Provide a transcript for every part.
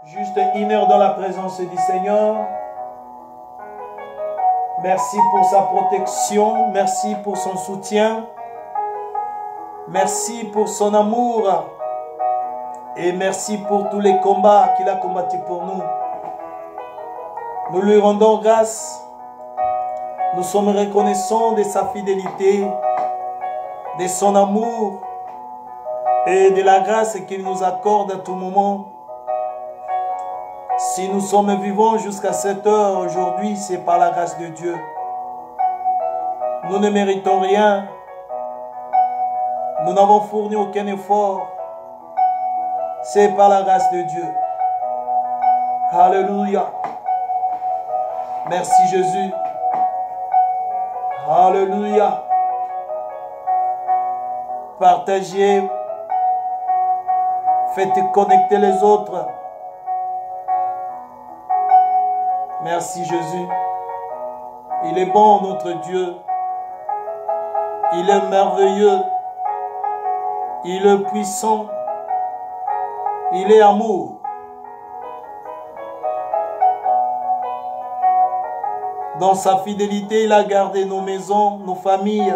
Juste 1 heure dans la présence du Seigneur. Merci pour sa protection. Merci pour son soutien. Merci pour son amour. Et merci pour tous les combats qu'il a combattus pour nous. Nous lui rendons grâce. Nous sommes reconnaissants de sa fidélité, de son amour et de la grâce qu'il nous accorde à tout moment. Si nous sommes vivants jusqu'à cette heure aujourd'hui, c'est par la grâce de Dieu. Nous ne méritons rien. Nous n'avons fourni aucun effort. C'est par la grâce de Dieu. Alléluia. Merci Jésus. Alléluia. Partagez. Faites connecter les autres. Merci Jésus. Il est bon notre Dieu. Il est merveilleux. Il est puissant. Il est amour. Dans sa fidélité, il a gardé nos maisons, nos familles.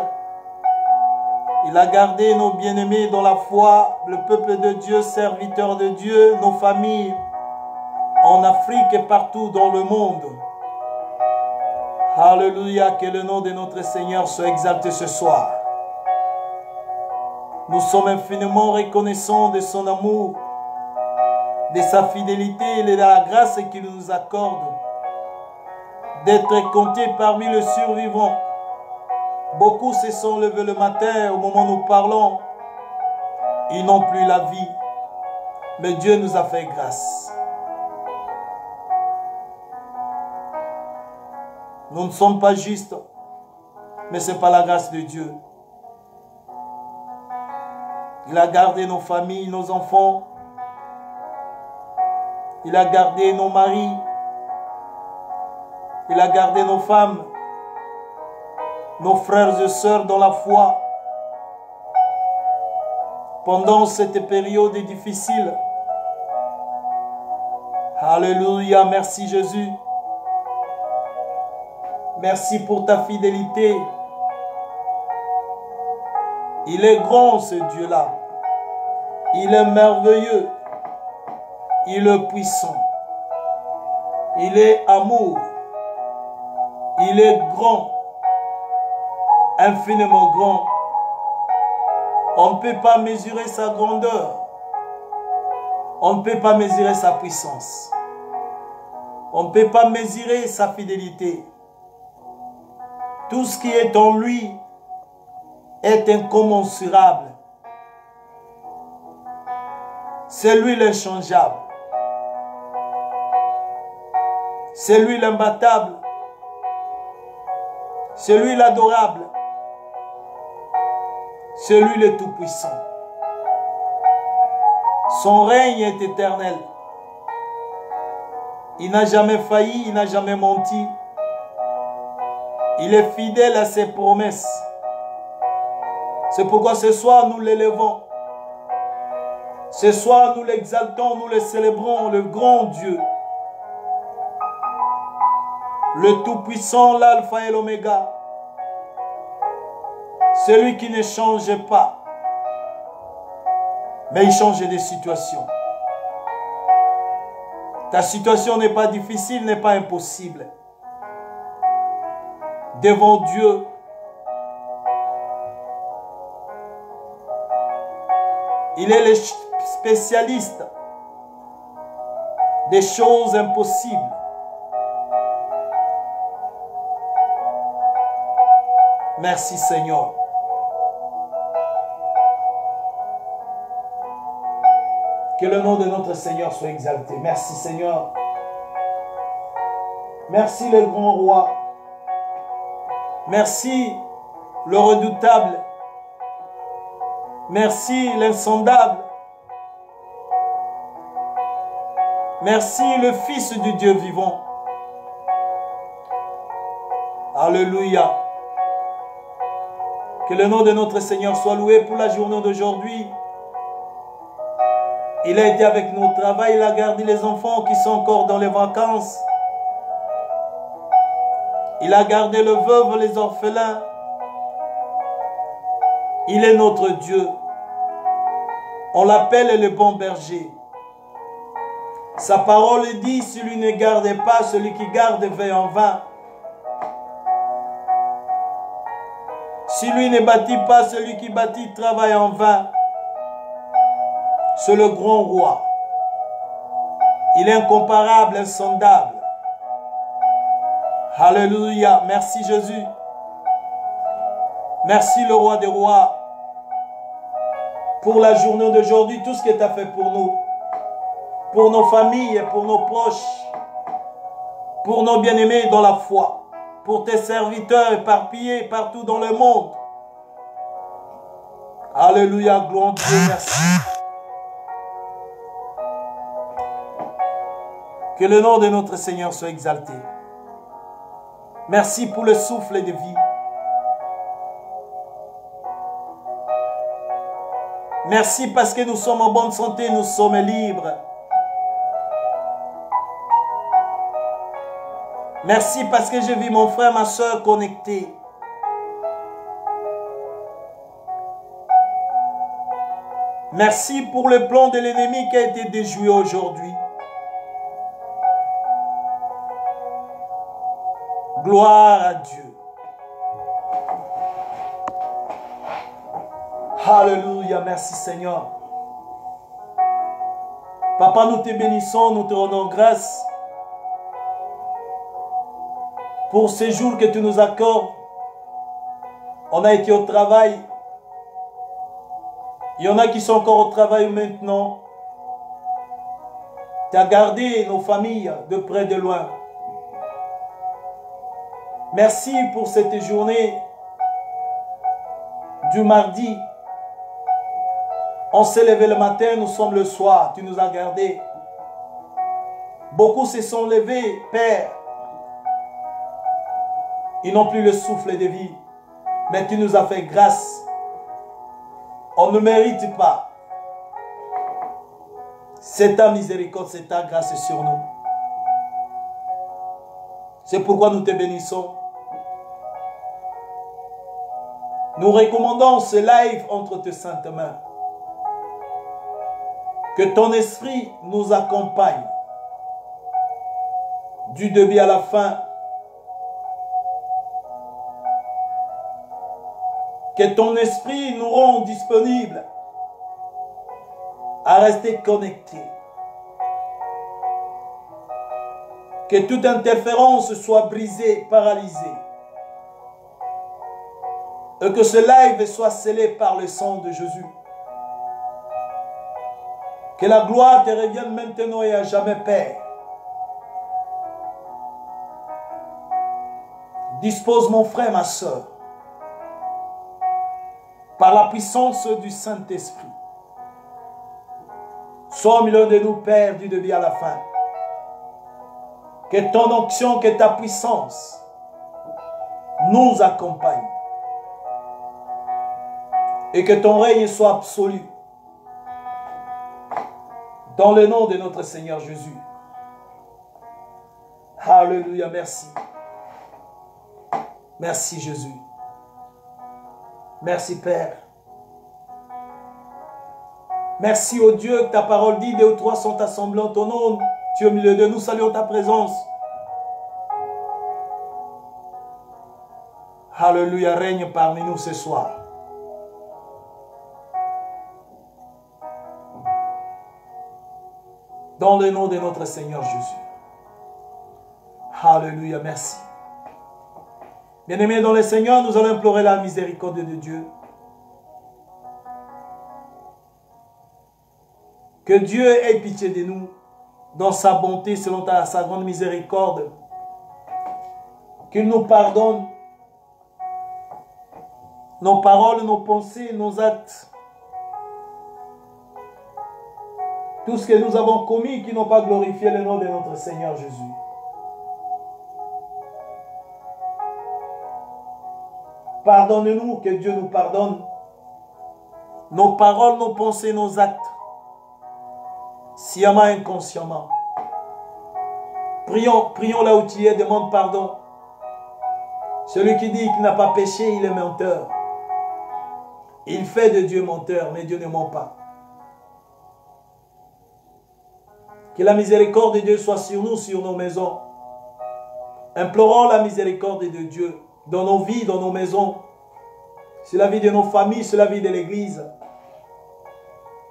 Il a gardé nos bien-aimés dans la foi, le peuple de Dieu, serviteurs de Dieu, nos familles, en Afrique et partout dans le monde. Alléluia, que le nom de notre Seigneur soit exalté ce soir. Nous sommes infiniment reconnaissants de son amour, de sa fidélité et de la grâce qu'il nous accorde, d'être comptés parmi les survivants. Beaucoup se sont levés le matin au moment où nous parlons. Ils n'ont plus la vie. Mais Dieu nous a fait grâce. Nous ne sommes pas justes, mais c'est par la grâce de Dieu. Il a gardé nos familles, nos enfants. Il a gardé nos maris. Il a gardé nos femmes, nos frères et sœurs dans la foi. Pendant cette période difficile. Alléluia, merci Jésus. Merci pour ta fidélité. Il est grand ce Dieu-là. Il est merveilleux. Il est puissant. Il est amour. Il est grand. Infiniment grand. On ne peut pas mesurer sa grandeur. On ne peut pas mesurer sa puissance. On ne peut pas mesurer sa fidélité. Tout ce qui est en lui est incommensurable. C'est lui l'inchangeable. C'est lui l'imbattable. C'est lui l'adorable. C'est lui le tout-puissant. Son règne est éternel. Il n'a jamais failli, il n'a jamais menti. Il est fidèle à ses promesses. C'est pourquoi ce soir nous l'élevons. Ce soir nous l'exaltons, nous le célébrons, le grand Dieu. Le Tout-Puissant, l'Alpha et l'Oméga. Celui qui ne change pas. Mais il change des situations. Ta situation n'est pas difficile, n'est pas impossible. Devant Dieu, il est le spécialiste des choses impossibles. Merci Seigneur. Que le nom de notre Seigneur soit exalté. Merci Seigneur. Merci le grand roi. Merci le redoutable. Merci l'insondable. Merci le Fils du Dieu vivant. Alléluia. Que le nom de notre Seigneur soit loué pour la journée d'aujourd'hui. Il a été avec nous au travail, il a gardé les enfants qui sont encore dans les vacances. Il a gardé le veuve, les orphelins. Il est notre Dieu. On l'appelle le bon berger. Sa parole dit, celui ne garde pas, celui qui garde veille en vain. Si lui ne bâtit pas, celui qui bâtit travaille en vain. C'est le grand roi. Il est incomparable, insondable. Alléluia. Merci Jésus. Merci le roi des rois. Pour la journée d'aujourd'hui, tout ce que tu as fait pour nous. Pour nos familles et pour nos proches. Pour nos bien-aimés dans la foi. Pour tes serviteurs éparpillés partout dans le monde. Alléluia, gloire à Dieu, merci. Que le nom de notre Seigneur soit exalté. Merci pour le souffle de vie. Merci parce que nous sommes en bonne santé, nous sommes libres. Merci parce que j'ai vu mon frère, ma soeur connectés. Merci pour le plan de l'ennemi qui a été déjoué aujourd'hui. Gloire à Dieu. Alléluia, merci Seigneur. Papa, nous te bénissons, nous te rendons grâce pour ces jours que tu nous accordes. On a été au travail. Il y en a qui sont encore au travail maintenant. Tu as gardé nos familles de près de loin. Merci pour cette journée du mardi. On s'est levé le matin, nous sommes le soir. Tu nous as gardés. Beaucoup se sont levés, Père. Ils n'ont plus le souffle de vie. Mais tu nous as fait grâce. On ne mérite pas. C'est ta miséricorde, c'est ta grâce sur nous. C'est pourquoi nous te bénissons. Nous recommandons ce live entre tes saintes mains. Que ton esprit nous accompagne. Du début à la fin. Que ton esprit nous rende disponibles à rester connectés. Que toute interférence soit brisée, paralysée. Et que ce live soit scellé par le sang de Jésus. Que la gloire te revienne maintenant et à jamais, Père. Dispose mon frère, ma soeur. Par la puissance du Saint-Esprit. Sois au milieu de nous, Père, du début à la fin. Que ton onction, que ta puissance nous accompagne. Et que ton règne soit absolu. Dans le nom de notre Seigneur Jésus. Alléluia, merci. Merci Jésus. Merci Père. Merci au Dieu que ta parole dit, 2 ou 3 sont assemblés en ton nom. Tu es au milieu de nous, saluons ta présence. Alléluia, règne parmi nous ce soir. Dans le nom de notre Seigneur Jésus. Alléluia, merci. Bien-aimés dans le Seigneur, nous allons implorer la miséricorde de Dieu. Que Dieu ait pitié de nous, dans sa bonté, selon sa grande miséricorde. Qu'il nous pardonne nos paroles, nos pensées, nos actes. Tout ce que nous avons commis qui n'ont pas glorifié le nom de notre Seigneur Jésus. Pardonne-nous, que Dieu nous pardonne. Nos paroles, nos pensées, nos actes. sciemment, inconsciemment. Prions là où tu es, demande pardon. Celui qui dit qu'il n'a pas péché, il est menteur. Il fait de Dieu menteur, mais Dieu ne ment pas. Que la miséricorde de Dieu soit sur nous, sur nos maisons. Implorons la miséricorde de Dieu dans nos vies, dans nos maisons, sur la vie de nos familles, sur la vie de l'Église.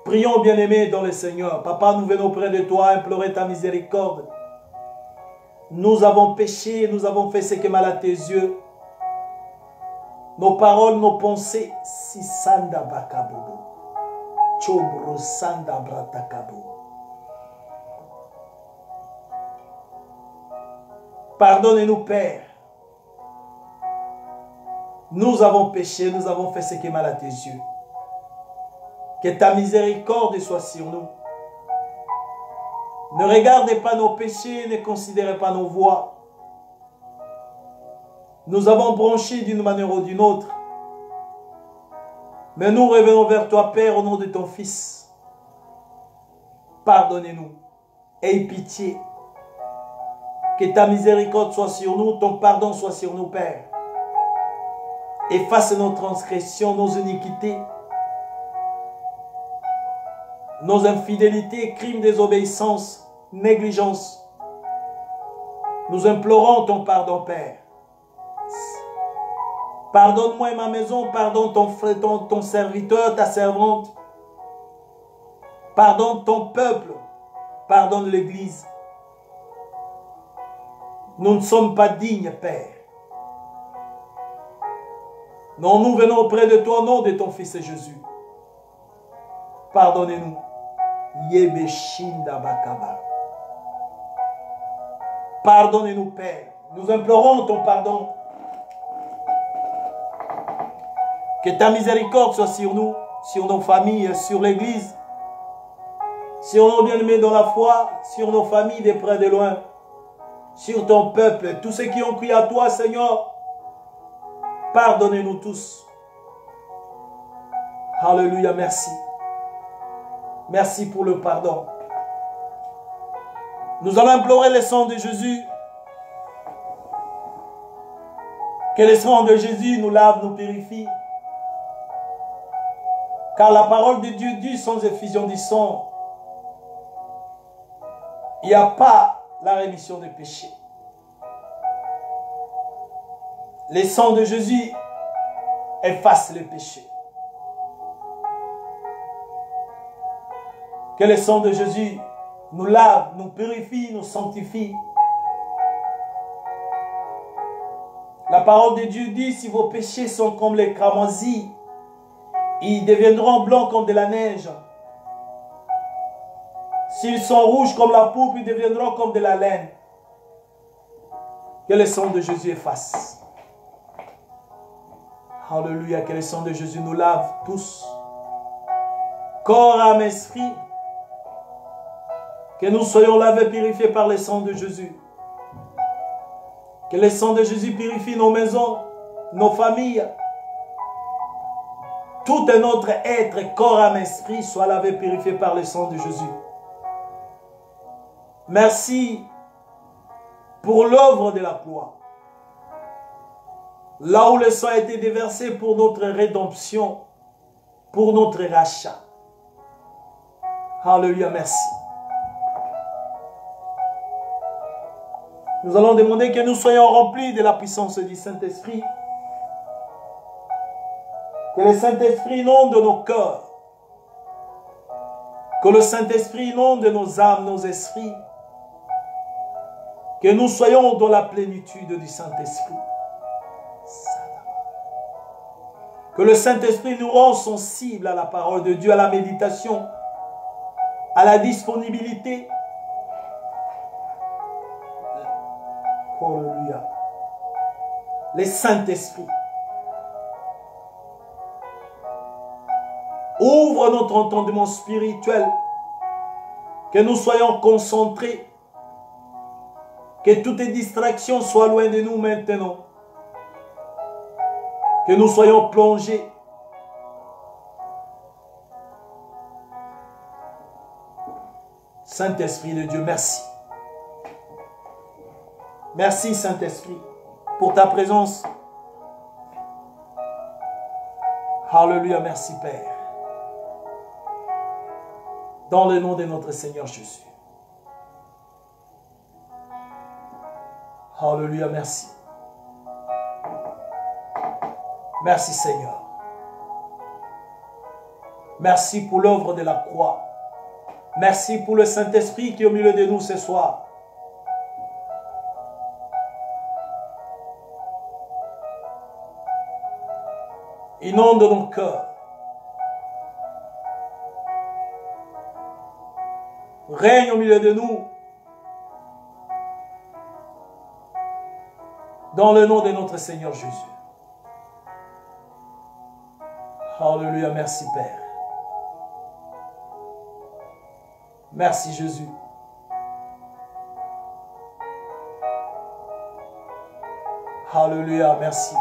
Prions, bien-aimés, dans le Seigneur. Papa, nous venons près de toi implorer ta miséricorde. Nous avons péché, nous avons fait ce qui est mal à tes yeux. Nos paroles, nos pensées, si sanda bakabobo, chobro sanda bratakabo. Pardonne-nous, Père. Nous avons péché, nous avons fait ce qui est mal à tes yeux. Que ta miséricorde soit sur nous. Ne regardez pas nos péchés, ne considérez pas nos voies. Nous avons bronché d'une manière ou d'une autre. Mais nous revenons vers toi, Père, au nom de ton Fils. Pardonnez-nous. Aie pitié. Que ta miséricorde soit sur nous, ton pardon soit sur nous, Père. Efface nos transgressions, nos iniquités, nos infidélités, crimes, désobéissance, négligence. Nous implorons ton pardon, Père. Pardonne-moi et ma maison, pardonne ton serviteur, ta servante. Pardonne ton peuple, pardonne l'Église. Nous ne sommes pas dignes, Père. Non, nous venons auprès de toi au nom de ton Fils Jésus. Pardonnez-nous. Yebeshinda bakaba. Pardonnez-nous, Père. Nous implorons ton pardon. Que ta miséricorde soit sur nous, sur nos familles, sur l'Église, sur nos bien-aimés dans la foi, sur nos familles de près de loin, sur ton peuple, tous ceux qui ont crié à toi, Seigneur. Pardonnez-nous tous. Alléluia, merci. Merci pour le pardon. Nous allons implorer le sang de Jésus. Que le sang de Jésus nous lave, nous purifie. Car la parole de Dieu dit sans effusion du sang, il n'y a pas la rémission des péchés. Le sang de Jésus efface les péchés. Que le sang de Jésus nous lave, nous purifie, nous sanctifie. La parole de Dieu dit, si vos péchés sont comme les cramoisis, ils deviendront blancs comme de la neige. S'ils sont rouges comme la pourpre, ils deviendront comme de la laine. Que le sang de Jésus efface. Alléluia, que le sang de Jésus nous lave tous. Corps, âme, esprit. Que nous soyons lavés, purifiés par le sang de Jésus. Que le sang de Jésus purifie nos maisons, nos familles. Tout notre être, corps, âme, esprit, soit lavé, purifié par le sang de Jésus. Merci pour l'œuvre de la croix. Là où le sang a été déversé pour notre rédemption, pour notre rachat. Alléluia, merci. Nous allons demander que nous soyons remplis de la puissance du Saint-Esprit. Que le Saint-Esprit inonde nos cœurs. Que le Saint-Esprit inonde nos âmes, nos esprits. Que nous soyons dans la plénitude du Saint-Esprit. Que le Saint-Esprit nous rende sensibles à la parole de Dieu, à la méditation, à la disponibilité. Alléluia. Le Saint-Esprit. Ouvre notre entendement spirituel. Que nous soyons concentrés. Que toutes les distractions soient loin de nous maintenant. Que nous soyons plongés. Saint-Esprit de Dieu, merci. Merci Saint-Esprit pour ta présence. Alléluia, merci Père. Dans le nom de notre Seigneur Jésus. Alléluia, merci. Merci Seigneur. Merci pour l'œuvre de la croix. Merci pour le Saint-Esprit qui est au milieu de nous ce soir. Inonde nos cœurs. Règne au milieu de nous. Dans le nom de notre Seigneur Jésus. Alléluia, merci Père. Merci Jésus. Alléluia, merci.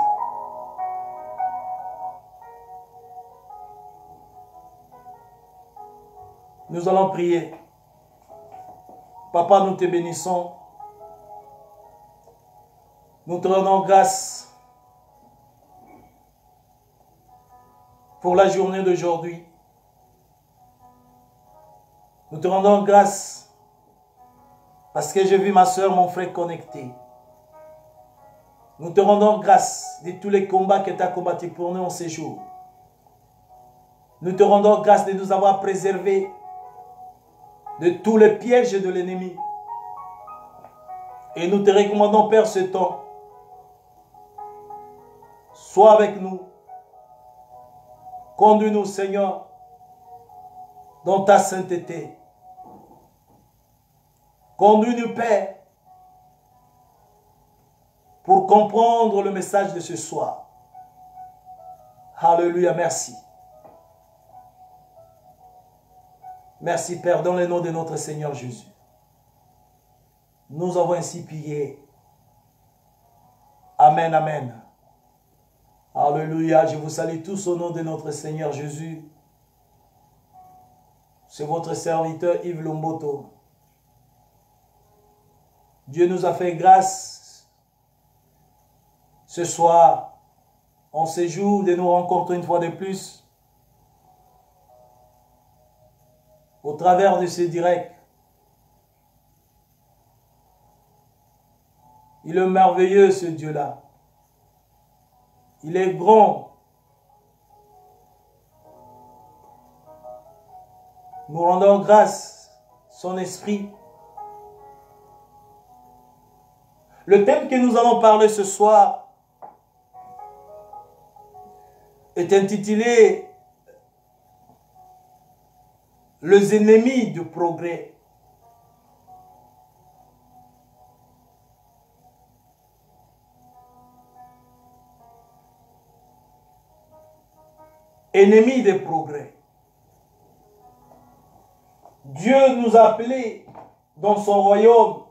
Nous allons prier. Papa, nous te bénissons. Nous te rendons grâce pour la journée d'aujourd'hui. Nous te rendons grâce parce que j'ai vu ma soeur, mon frère connecté. Nous te rendons grâce de tous les combats que tu as combattus pour nous en ces jours. Nous te rendons grâce de nous avoir préservés de tous les pièges de l'ennemi. Et nous te recommandons, Père, ce temps. Sois avec nous. Conduis-nous, Seigneur, dans ta sainteté. Conduis-nous, Père, pour comprendre le message de ce soir. Alléluia, merci. Merci, Père, dans le nom de notre Seigneur Jésus. Nous avons ainsi prié. Amen, amen. Alléluia, je vous salue tous au nom de notre Seigneur Jésus. C'est votre serviteur Yves Lomboto. Dieu nous a fait grâce ce soir, en ce jour, de nous rencontrer une fois de plus au travers de ce direct. Il est merveilleux ce Dieu-là. Il est grand. Nous rendons grâce, son esprit. Le thème que nous allons parler ce soir est intitulé « Les ennemis du progrès ». Ennemis des progrès. Dieu nous a appelés dans son royaume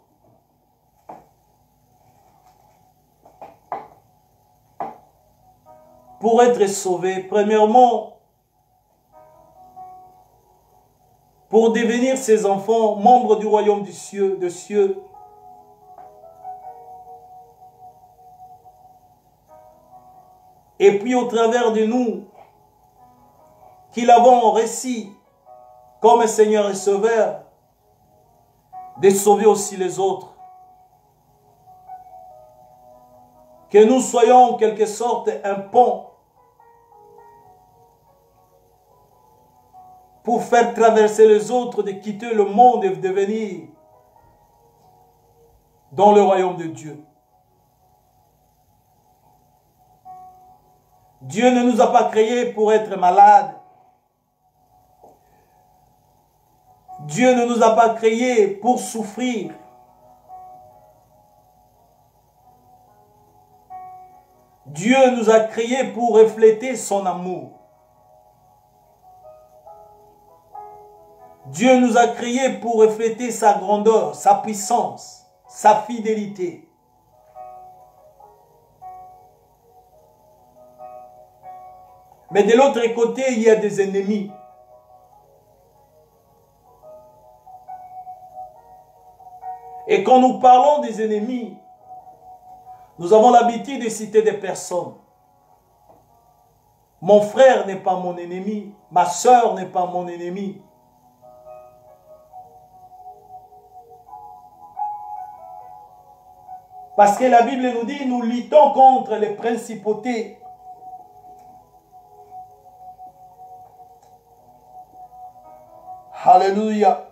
pour être sauvés. Premièrement, pour devenir ses enfants, membres du royaume des cieux. Et puis au travers de nous, qui l'avons réussi comme Seigneur et Sauveur, de sauver aussi les autres. Que nous soyons en quelque sorte un pont pour faire traverser les autres, de quitter le monde et de venir dans le royaume de Dieu. Dieu ne nous a pas créés pour être malades. Dieu ne nous a pas créés pour souffrir. Dieu nous a créés pour refléter son amour. Dieu nous a créés pour refléter sa grandeur, sa puissance, sa fidélité. Mais de l'autre côté, il y a des ennemis. Et quand nous parlons des ennemis, nous avons l'habitude de citer des personnes. Mon frère n'est pas mon ennemi, ma soeur n'est pas mon ennemi. Parce que la Bible nous dit, nous luttons contre les principautés. Alléluia.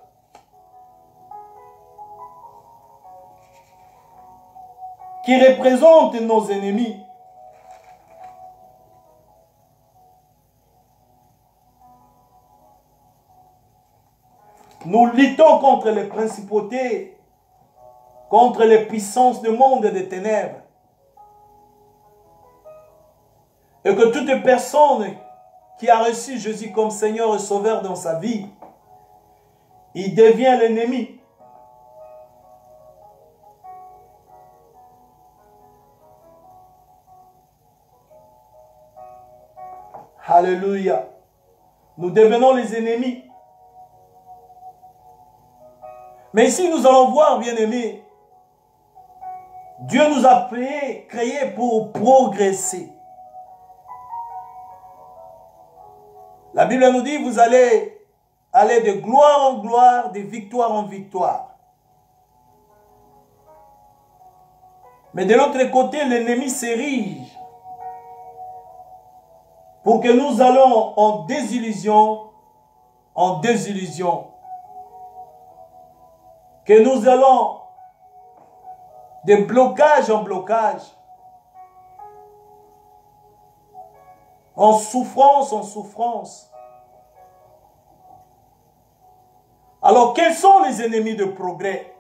Qui représentent nos ennemis. Nous luttons contre les principautés, contre les puissances du monde des ténèbres. Et que toute personne qui a reçu Jésus comme Seigneur et Sauveur dans sa vie, il devient l'ennemi. Alléluia. Nous devenons les ennemis. Mais ici, nous allons voir, bien-aimés, Dieu nous a créés pour progresser. La Bible nous dit, vous allez aller de gloire en gloire, de victoire en victoire. Mais de l'autre côté, l'ennemi s'érige pour que nous allons en désillusion, que nous allons de blocage en blocage, en souffrance. Alors, quels sont les ennemis de progrès?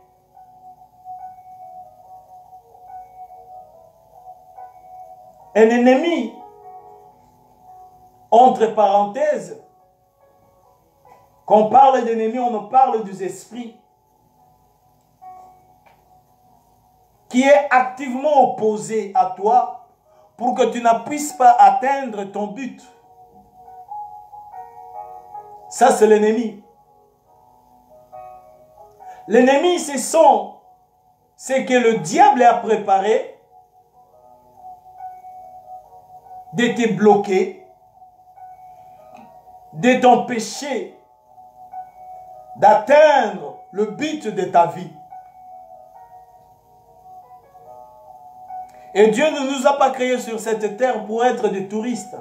Un ennemi, entre parenthèses, quand on parle d'ennemi, on parle des esprits qui est activement opposé à toi pour que tu ne puisses pas atteindre ton but. Ça, c'est l'ennemi. L'ennemi, c'est ce que le diable a préparé de te bloquer, de t'empêcher d'atteindre le but de ta vie. Et Dieu ne nous a pas créés sur cette terre pour être des touristes.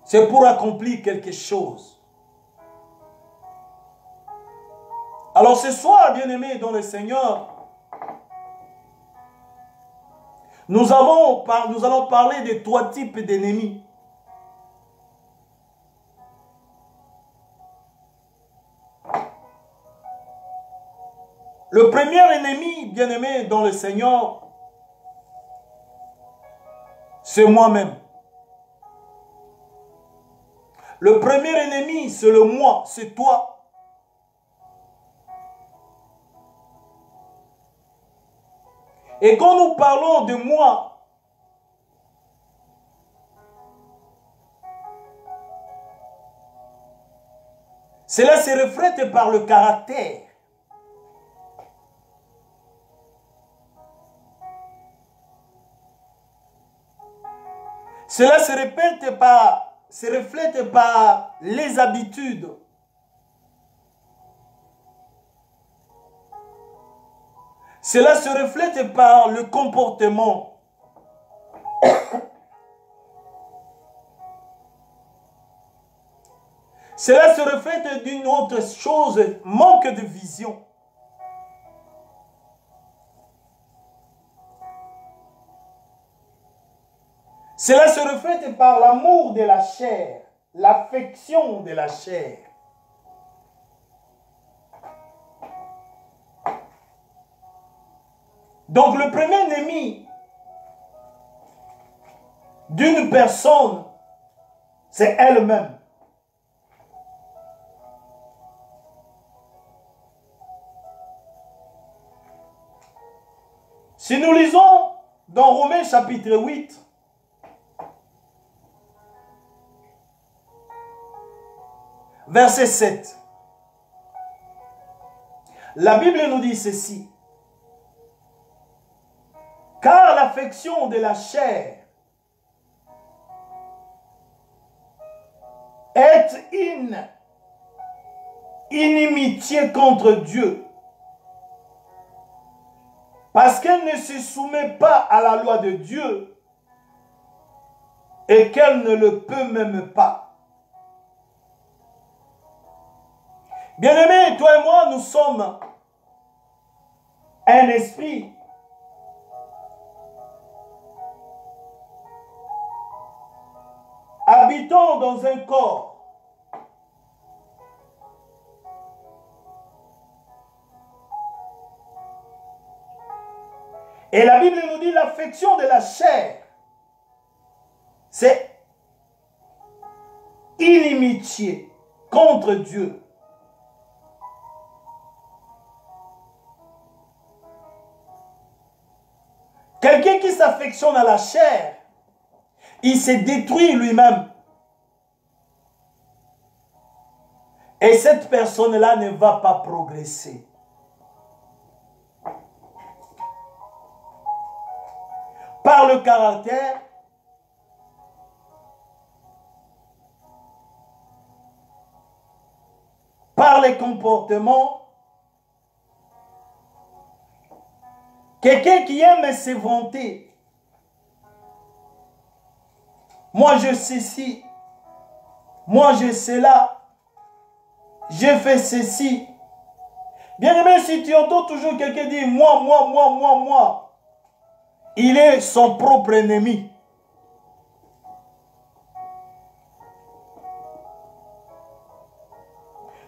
C'est pour accomplir quelque chose. Alors ce soir, bien-aimés dans le Seigneur, nous allons parler de 3 types d'ennemis. Le premier ennemi, bien-aimé dans le Seigneur, c'est moi-même. Le premier ennemi, c'est le moi, c'est toi. Et quand nous parlons de moi, cela se reflète par le caractère. Cela se reflète par les habitudes. Cela se reflète par le comportement. Cela se reflète d'une autre chose, manque de vision. Cela se reflète par l'amour de la chair, l'affection de la chair. Donc le premier ennemi d'une personne, c'est elle-même. Si nous lisons dans Romains chapitre 8, verset 7, La Bible nous dit ceci. Car l'affection de la chair est une inimitié contre Dieu. Parce qu'elle ne se soumet pas à la loi de Dieu et qu'elle ne le peut même pas. Bien-aimés, toi et moi, nous sommes un esprit. Habitons dans un corps. Et la Bible nous dit l'affection de la chair, c'est inimitié contre Dieu. Quelqu'un qui s'affectionne à la chair, il se détruit lui-même. Et cette personne-là ne va pas progresser. Par le caractère, par les comportements, quelqu'un qui aime se vanter. Moi je sais ci, moi je sais là, j'ai fait ceci. Bien aimé, si tu entends toujours quelqu'un dire moi, il est son propre ennemi.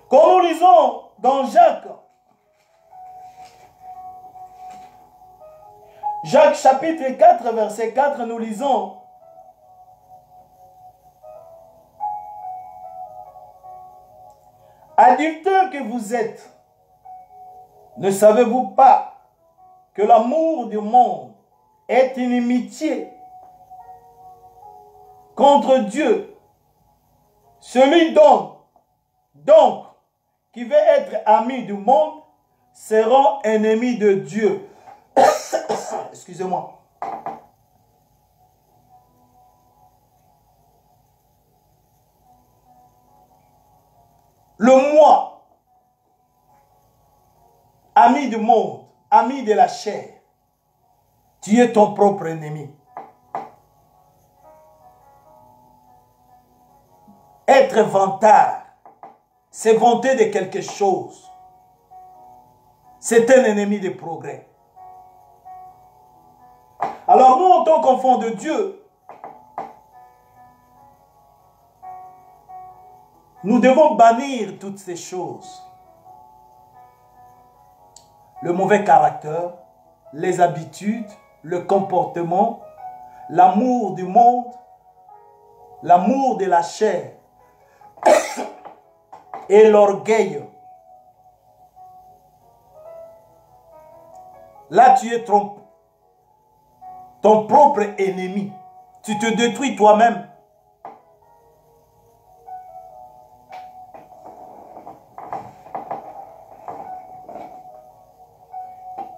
Quand nous lisons dans Jacques chapitre 4, verset 4, nous lisons: adultères que vous êtes, ne savez-vous pas que l'amour du monde est une inimitié contre Dieu? Celui donc qui veut être ami du monde sera ennemi de Dieu. Excusez-moi. Le moi, ami du monde, ami de la chair, tu es ton propre ennemi. Être vantard, c'est vanter de quelque chose. C'est un ennemi de progrès. Alors nous, en tant qu'enfants de Dieu, nous devons bannir toutes ces choses. Le mauvais caractère, les habitudes, le comportement, l'amour du monde, l'amour de la chair et l'orgueil. Là, tu es ton propre ennemi. Tu te détruis toi-même.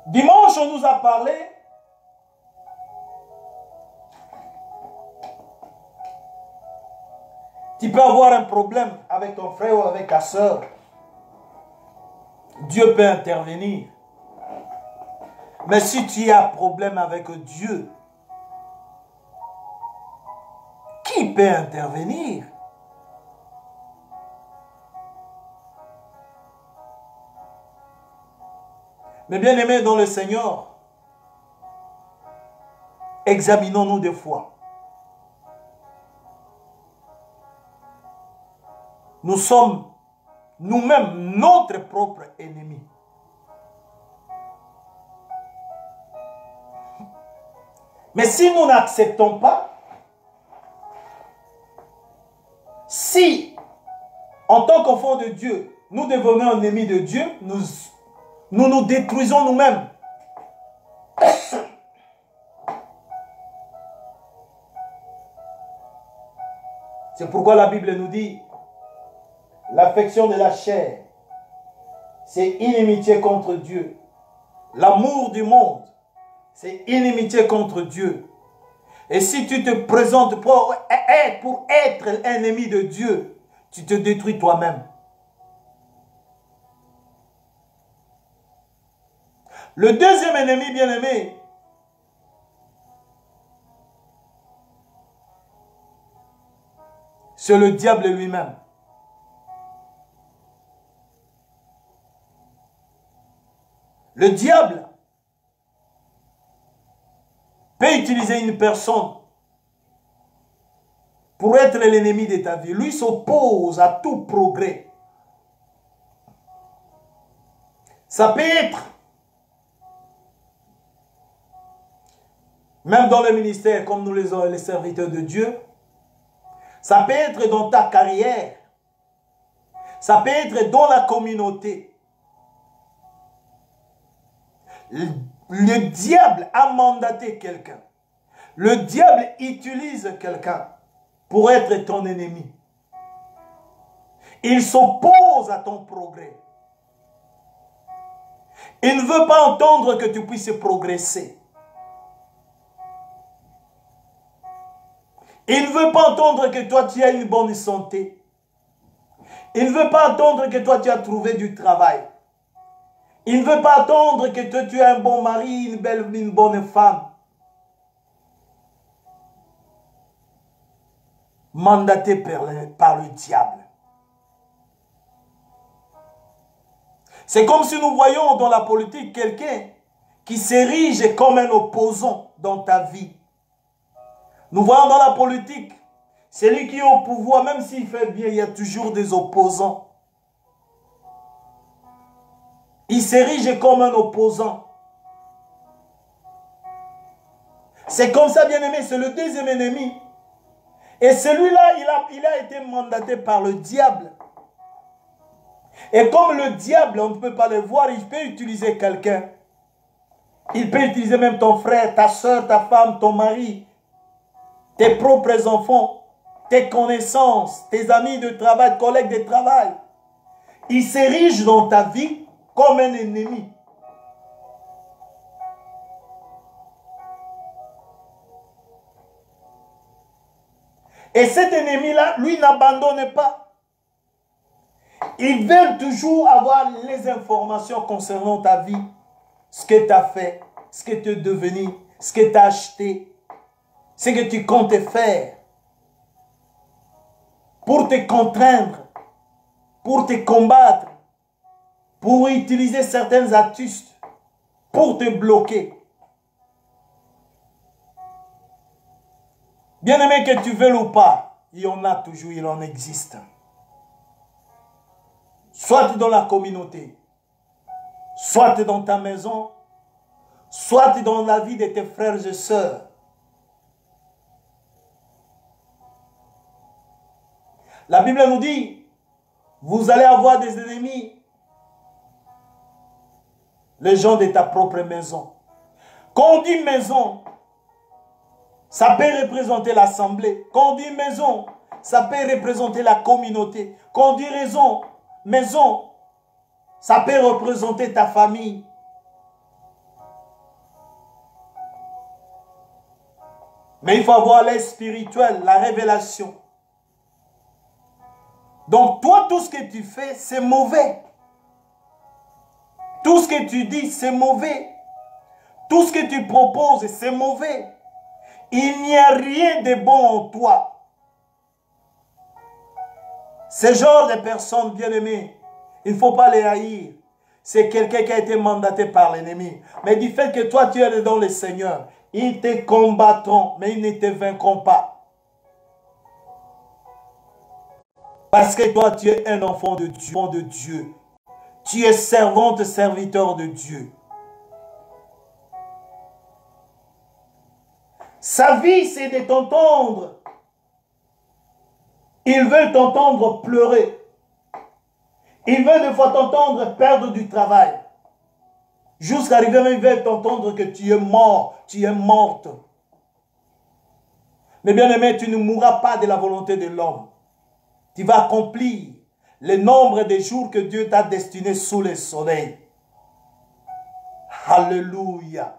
Dimanche, on nous a parlé tu peux avoir un problème avec ton frère ou avec ta soeur. Dieu peut intervenir. Mais si tu as un problème avec Dieu, qui peut intervenir? Mais bien aimés dans le Seigneur, examinons-nous des fois. Nous sommes nous-mêmes notre propre ennemi. Mais si nous n'acceptons pas, si en tant qu'enfants de Dieu, nous devenons ennemis de Dieu, nous détruisons nous-mêmes. C'est pourquoi la Bible nous dit l'affection de la chair c'est inimitié contre Dieu. L'amour du monde, c'est inimitié contre Dieu. Et si tu te présentes pour être ennemi de Dieu, tu te détruis toi-même. Le deuxième ennemi, bien-aimé, c'est le diable lui-même. Le diable peut utiliser une personne pour être l'ennemi de ta vie. Lui s'oppose à tout progrès. Ça peut être, même dans le ministère, comme nous les serviteurs de Dieu, ça peut être dans ta carrière, ça peut être dans la communauté. Le diable a mandaté quelqu'un. Le diable utilise quelqu'un pour être ton ennemi. Il s'oppose à ton progrès. Il ne veut pas entendre que tu puisses progresser. Il ne veut pas entendre que toi tu as une bonne santé. Il ne veut pas entendre que toi tu as trouvé du travail. Il ne veut pas attendre que toi tu as un bon mari, une bonne femme. Mandaté par le diable. C'est comme si nous voyons dans la politique quelqu'un qui s'érige comme un opposant dans ta vie. Nous voyons dans la politique, celui qui est au pouvoir, même s'il fait bien, il y a toujours des opposants. Il s'érige comme un opposant. C'est comme ça, bien-aimé, c'est le deuxième ennemi. Et celui-là, il a été mandaté par le diable. Et comme le diable, on ne peut pas le voir, il peut utiliser quelqu'un. Il peut utiliser même ton frère, ta soeur, ta femme, ton mari, tes propres enfants, tes connaissances, tes amis de travail, collègues de travail. Il s'érige dans ta vie comme un ennemi. Et cet ennemi-là, lui, n'abandonne pas. Il veut toujours avoir les informations concernant ta vie, ce que tu as fait, ce que tu es devenu, ce que tu as acheté, ce que tu comptes faire, pour te contraindre, pour te combattre, pour utiliser certaines astuces, pour te bloquer. Bien-aimé, que tu veuilles ou pas, il y en a toujours, il en existe. Soit dans la communauté, soit dans ta maison, soit dans la vie de tes frères et sœurs. La Bible nous dit, vous allez avoir des ennemis, les gens de ta propre maison. Quand on dit maison, ça peut représenter l'assemblée. Quand on dit maison, ça peut représenter la communauté. Quand on dit maison, ça peut représenter ta famille. Mais il faut avoir l'aide spirituelle, la révélation. Donc toi, tout ce que tu fais, c'est mauvais. Tout ce que tu dis, c'est mauvais. Tout ce que tu proposes, c'est mauvais. Il n'y a rien de bon en toi. Ce genre de personnes bien-aimées, il ne faut pas les haïr. C'est quelqu'un qui a été mandaté par l'ennemi. Mais du fait que toi, tu es dans le Seigneur, ils te combattront, mais ils ne te vaincront pas. Parce que toi, tu es un enfant de Dieu. Tu es servante, serviteur de Dieu. Sa vie, c'est de t'entendre. Il veut t'entendre pleurer. Il veut des fois t'entendre perdre du travail. Jusqu'à arriver même, il veut t'entendre que tu es mort, tu es morte. Mais bien aimé, tu ne mourras pas de la volonté de l'homme. Tu vas accomplir le nombre des jours que Dieu t'a destiné sous le soleil. Alléluia.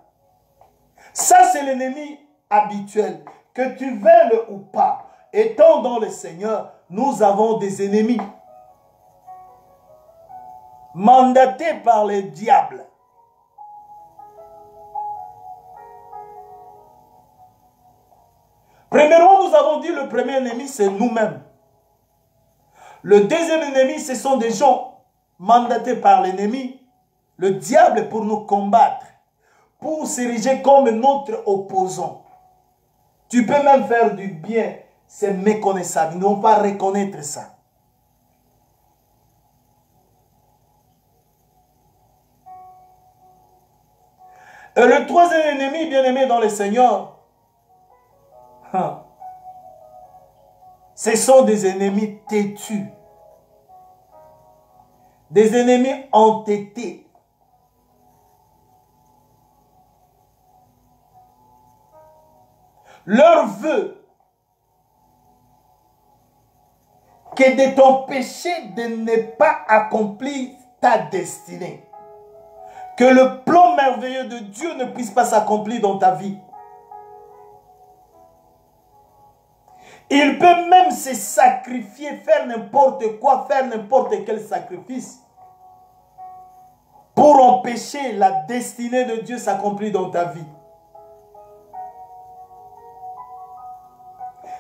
Ça, c'est l'ennemi habituel. Que tu veuilles ou pas, étant dans le Seigneur, nous avons des ennemis mandatés par le diable. Premièrement, nous avons dit le premier ennemi, c'est nous-mêmes. Le deuxième ennemi, ce sont des gens mandatés par l'ennemi, le diable, pour nous combattre, pour s'ériger comme notre opposant. Tu peux même faire du bien, c'est méconnaissable. Ils ne vont pas reconnaître ça. Et le troisième ennemi, bien-aimé dans le Seigneur, ce sont des ennemis têtus, des ennemis entêtés. Leur vœu que de t'empêcher de ne pas accomplir ta destinée. Que le plan merveilleux de Dieu ne puisse pas s'accomplir dans ta vie. Il peut même se sacrifier, faire n'importe quoi, faire n'importe quel sacrifice pour empêcher la destinée de Dieu s'accomplir dans ta vie.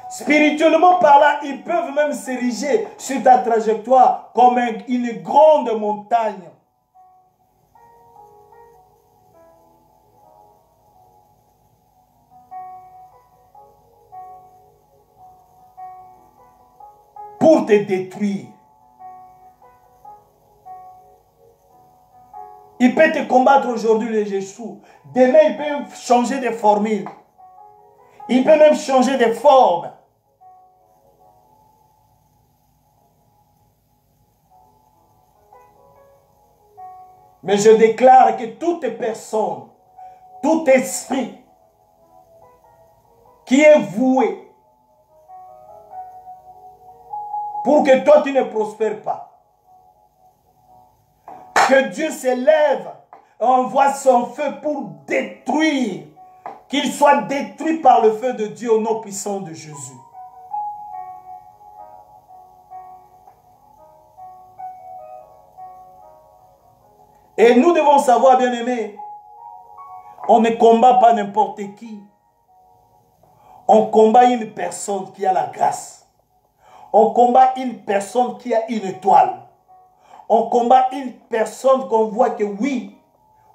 Spirituellement parlant, ils peuvent même s'ériger sur ta trajectoire comme une grande montagne. Pour te détruire. Il peut te combattre aujourd'hui les Jésus. Demain, il peut changer de formule. Il peut même changer de forme. Mais je déclare que toute personne, tout esprit qui est voué pour que toi tu ne prospères pas, que Dieu s'élève, envoie son feu pour détruire, qu'il soit détruit par le feu de Dieu au nom puissant de Jésus. Et nous devons savoir, bien-aimés, on ne combat pas n'importe qui. On combat une personne qui a la grâce. On combat une personne qui a une étoile. On combat une personne qu'on voit que oui,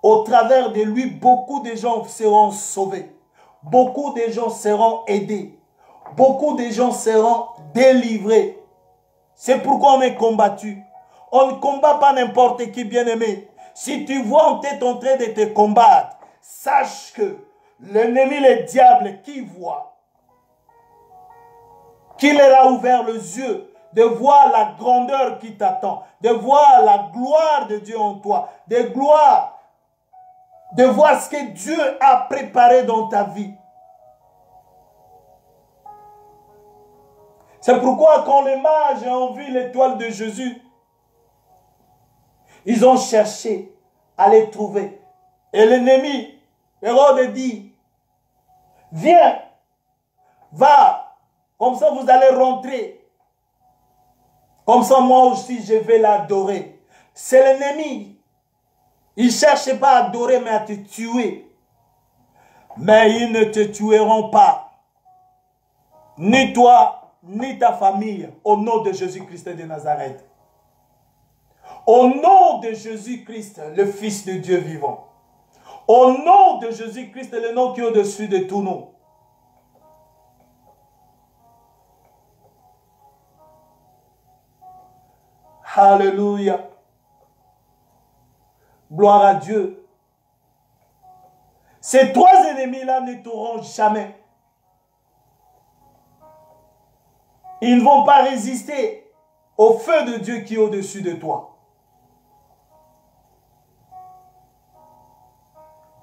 au travers de lui, beaucoup de gens seront sauvés. Beaucoup de gens seront aidés. Beaucoup de gens seront délivrés. C'est pourquoi on est combattu. On ne combat pas n'importe qui, bien-aimé. Si tu vois on est en train de te combattre, sache que l'ennemi, le diable, qui voit, qu'il leur a ouvert les yeux, de voir la grandeur qui t'attend, de voir la gloire de Dieu en toi, de voir ce que Dieu a préparé dans ta vie. C'est pourquoi quand les mages ont vu l'étoile de Jésus, ils ont cherché à les trouver. Et l'ennemi, Hérode dit, viens, va, comme ça vous allez rentrer. Comme ça moi aussi je vais l'adorer. C'est l'ennemi. Il ne cherche pas à adorer mais à te tuer. Mais ils ne te tueront pas. Ni toi, ni ta famille, au nom de Jésus-Christ de Nazareth. Au nom de Jésus-Christ, le Fils de Dieu vivant. Au nom de Jésus-Christ, le nom qui est au-dessus de tout nom. Alléluia. Gloire à Dieu. Ces trois ennemis-là ne t'auront jamais. Ils ne vont pas résister au feu de Dieu qui est au-dessus de toi.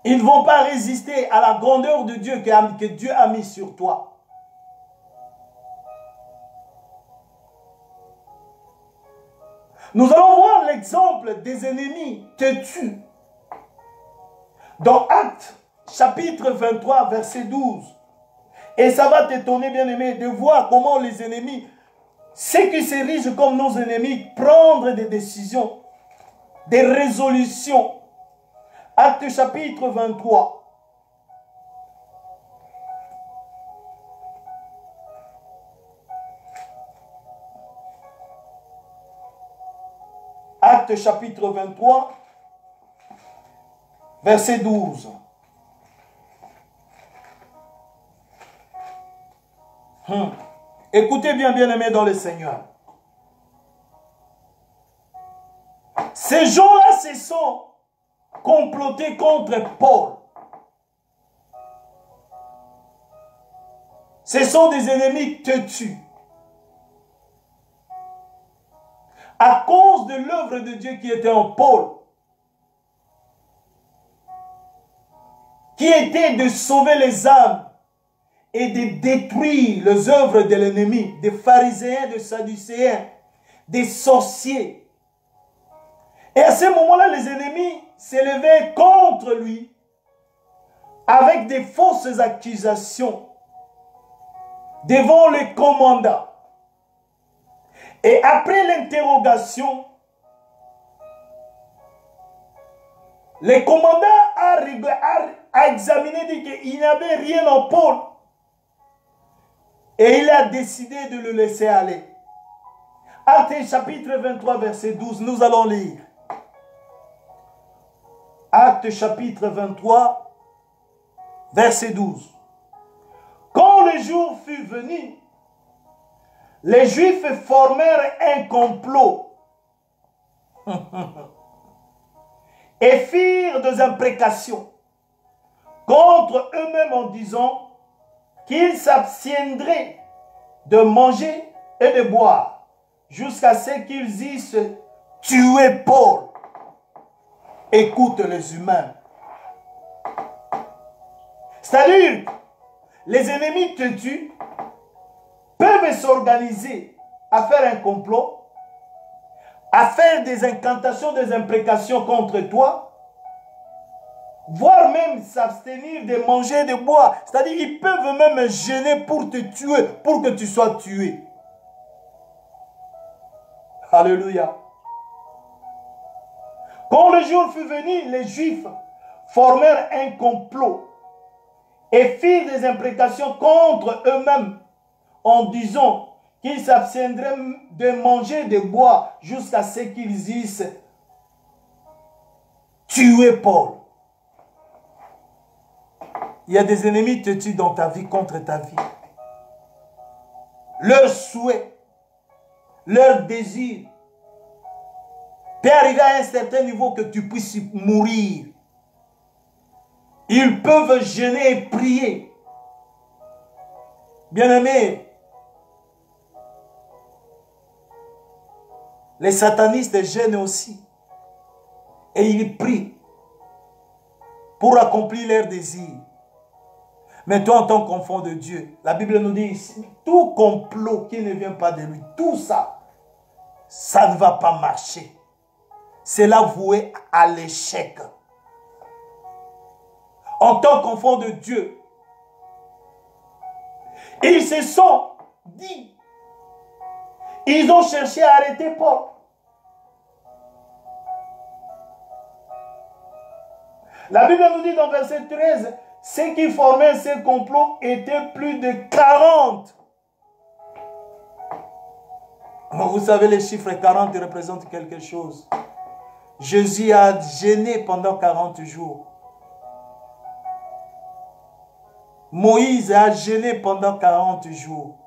Ils ne vont pas résister à la grandeur de Dieu que Dieu a mis sur toi. Nous allons voir l'exemple des ennemis têtus. Dans Actes, chapitre 23, verset 12. Et ça va t'étonner, bien-aimé, de voir comment les ennemis, ceux qui s'érigent comme nos ennemis, prendre des décisions, des résolutions. Actes chapitre 23. Actes chapitre 23, verset 12. Écoutez bien, bien-aimés dans le Seigneur. Ces gens-là se sont complotés contre Paul. Ce sont des ennemis têtus. À cause de l'œuvre de Dieu qui était en Paul, qui était de sauver les âmes et de détruire les œuvres de l'ennemi, des pharisiens, des sadducéens, des sorciers. Et à ce moment-là, les ennemis s'élevaient contre lui avec des fausses accusations devant les commandants. Et après l'interrogation, le commandant a examiné, dit qu'il n'y avait rien en Paul. Et il a décidé de le laisser aller. Actes chapitre 23, verset 12, nous allons lire. Actes chapitre 23, verset 12. Quand le jour fut venu, les Juifs formèrent un complot et firent des imprécations contre eux-mêmes en disant qu'ils s'abstiendraient de manger et de boire jusqu'à ce qu'ils eussent tué Paul. Écoute les humains. C'est-à-dire, les ennemis te tuent, peuvent s'organiser à faire un complot, à faire des incantations, des imprécations contre toi, voire même s'abstenir de manger et de boire. C'est-à-dire, ils peuvent même gêner pour te tuer, pour que tu sois tué. Alléluia. Quand le jour fut venu, les Juifs formèrent un complot et firent des imprécations contre eux-mêmes en disant qu'ils s'abstiendraient de manger et de boire jusqu'à ce qu'ils eussent tué Paul. Il y a des ennemis qui te tuent dans ta vie, contre ta vie. Leur souhait, leur désir peut arriver à un certain niveau que tu puisses mourir. Ils peuvent jeûner et prier. Bien-aimés, les satanistes jeûnent aussi. Et ils prient pour accomplir leurs désirs. Mais toi, en tant qu'enfant de Dieu, la Bible nous dit, tout complot qui ne vient pas de lui, tout ça, ça ne va pas marcher. C'est là voué à l'échec. En tant qu'enfant de Dieu, ils se sont dit, ils ont cherché à arrêter Paul. La Bible nous dit dans verset 13, ceux qui formaient ce complot étaient plus de 40. Vous savez, les chiffres 40 représentent quelque chose. Jésus a jeûné pendant 40 jours. Moïse a jeûné pendant 40 jours.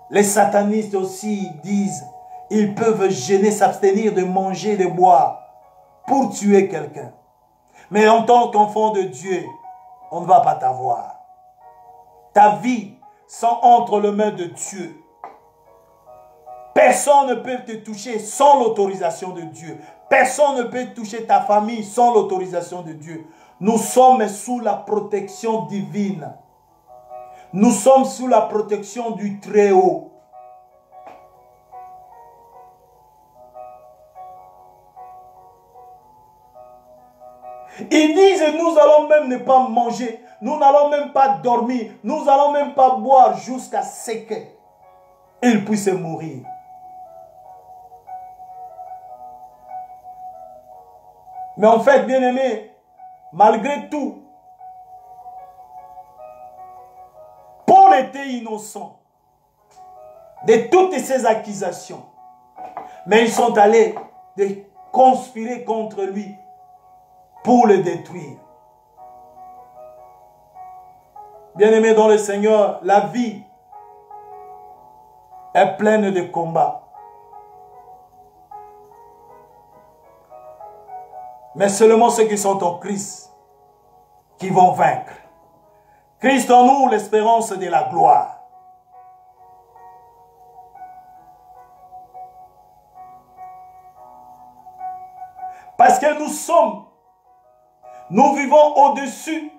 Les satanistes aussi disent, ils peuvent jeûner, s'abstenir de manger, de boire pour tuer quelqu'un. Mais en tant qu'enfant de Dieu, on ne va pas t'avoir. Ta vie sont entre les mains de Dieu. Personne ne peut te toucher sans l'autorisation de Dieu. Personne ne peut toucher ta famille sans l'autorisation de Dieu. Nous sommes sous la protection divine. Nous sommes sous la protection du Très-Haut. Ils disent, nous allons même ne pas manger, nous n'allons même pas dormir, nous n'allons même pas boire jusqu'à ce qu'ils puissent mourir. Mais en fait, bien-aimés, malgré tout, Paul était innocent de toutes ces accusations. Mais ils sont allés conspirer contre lui pour le détruire. Bien-aimés dans le Seigneur, la vie est pleine de combats. Mais seulement ceux qui sont en Christ qui vont vaincre. Christ en nous, l'espérance de la gloire. Parce que nous vivons au-dessus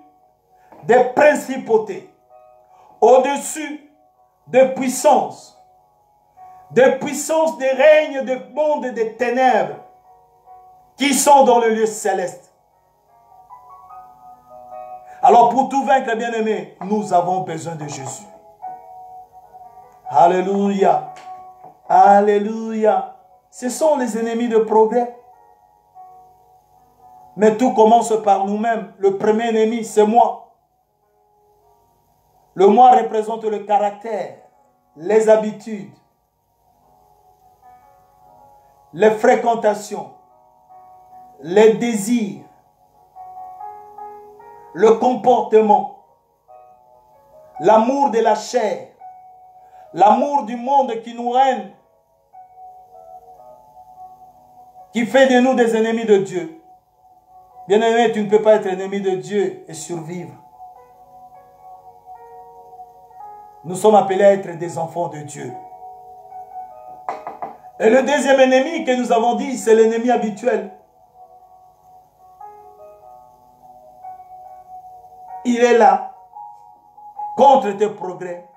des principautés, au-dessus des puissances des règnes du monde des ténèbres qui sont dans le lieu céleste. Alors pour tout vaincre, bien-aimés, nous avons besoin de Jésus. Alléluia. Alléluia. Ce sont les ennemis de progrès. Mais tout commence par nous-mêmes. Le premier ennemi, c'est moi. Le moi représente le caractère, les habitudes, les fréquentations, les désirs, le comportement, l'amour de la chair, l'amour du monde qui nous règne, qui fait de nous des ennemis de Dieu. Bien-aimé, tu ne peux pas être ennemi de Dieu et survivre. Nous sommes appelés à être des enfants de Dieu. Et le deuxième ennemi que nous avons dit, c'est l'ennemi habituel. Il est là contre tes progrès.